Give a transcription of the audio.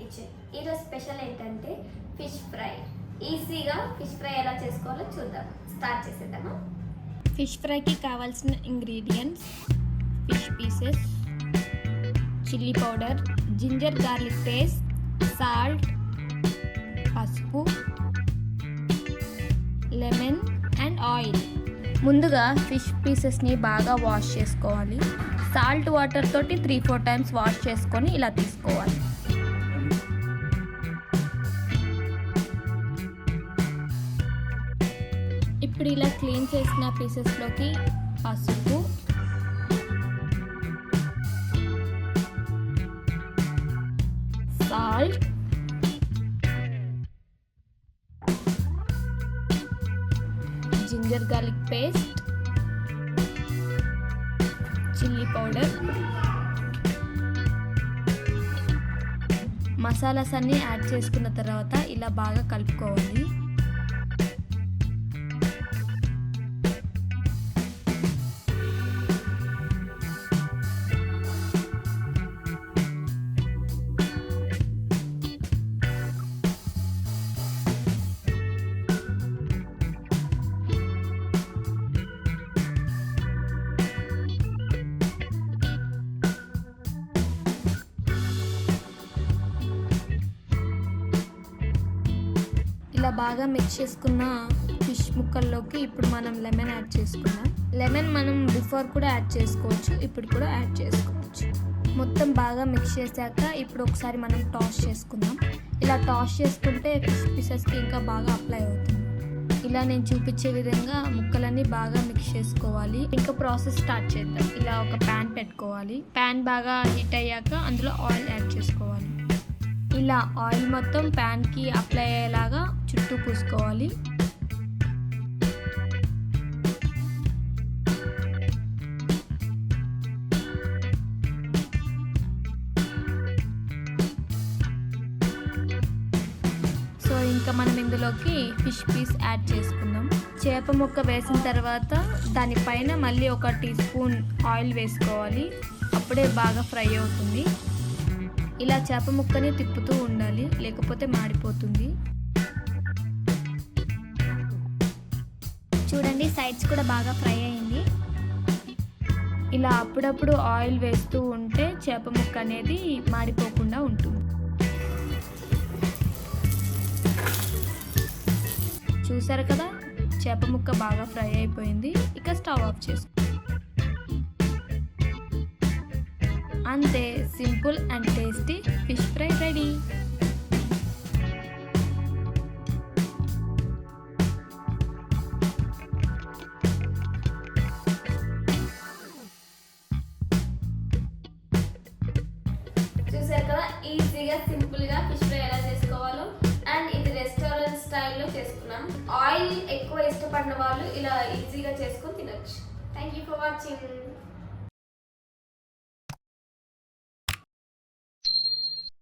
Kitchen. ఈరోజు special ఏంటంటే fish fry. ఈజీగా ఫిష్ ఫ్రై ఎలా చేసుకోవాలో చూద్దాం. స్టార్ట్ చేసేద్దామా? ఫిష్ ఫ్రైకి కావాల్సిన ingredients: fish pieces, chilli powder, ginger garlic paste, salt, పసుపు, లెమన్ అండ్ ఆయిల్. ముందుగా ఫిష్ పీసెస్ని బాగా వాష్ చేసుకోవాలి. సాల్ట్ వాటర్ తోటి 3-4 టైమ్స్ వాష్ చేసుకొని ఇలా తీసుకోవాలి. ఇప్పుడు ఇలా క్లీన్ చేసిన పీసెస్లోకి పసుపు, salt, ginger garlic paste, chilli powder, masalas అన్నీ యాడ్ చేసుకున్న తర్వాత ఇలా బాగా కలుపుకోవాలి. ఇలా బాగా మిక్స్ చేసుకున్న ఫిష్ ముక్కల్లోకి ఇప్పుడు మనం లెమన్ యాడ్ చేసుకుందాం. లెమన్ మనం బిఫోర్ కూడా యాడ్ చేసుకోవచ్చు, ఇప్పుడు కూడా యాడ్ చేసుకోవచ్చు. మొత్తం బాగా మిక్స్ చేశాక ఇప్పుడు ఒకసారి మనం టాస్ చేసుకుందాం. ఇలా టాస్ చేసుకుంటే ఫిష్ పీసెస్కి ఇంకా బాగా అప్లై అవుతుంది. ఇలా నేను చూపించే విధంగా ముక్కలన్నీ బాగా మిక్స్ చేసుకోవాలి. ఇంకా ప్రాసెస్ స్టార్ట్ చేద్దాం. ఇలా ఒక ప్యాన్ పెట్టుకోవాలి. ప్యాన్ బాగా హీట్ అయ్యాక అందులో ఆయిల్ యాడ్ చేసుకోవాలి. ఇలా ఆయిల్ మొత్తం ప్యాన్కి అప్లై అయ్యేలాగా చుట్టూ పూసుకోవాలి. సో ఇంకా మనం ఇందులోకి ఫిష్ పీస్ యాడ్ చేసుకుందాం. చేప ముక్క వేసిన తర్వాత దానిపైన మళ్ళీ ఒక టీ స్పూన్ ఆయిల్ వేసుకోవాలి. అప్పుడే బాగా ఫ్రై అవుతుంది. ఇలా చేప ముక్కని తిప్పుతూ ఉండాలి, లేకపోతే మాడిపోతుంది. చూడండి, సైడ్స్ కూడా బాగా ఫ్రై అయింది. ఇలా అప్పుడప్పుడు ఆయిల్ వేస్తూ ఉంటే చేప ముక్క అనేది మాడిపోకుండా ఉంటుంది. చూసారు కదా, చేప ముక్క బాగా ఫ్రై అయిపోయింది. ఇక స్టవ్ ఆఫ్ చేసుకో. అంతే, simple and tasty fish fry ready. చూసారు కదా, ఈజీగా సింపుల్గా ఫిష్ ఫ్రై ఎలా చేసుకోవాలో. అండ్ ఇది రెస్టారెంట్ స్టైల్లో చేసుకున్నాం. ఆయిల్ ఎక్కువ ఇష్టపడిన వాళ్ళు ఇలా ఈజీగా చేసుకొని తినొచ్చు. Thank you for watching.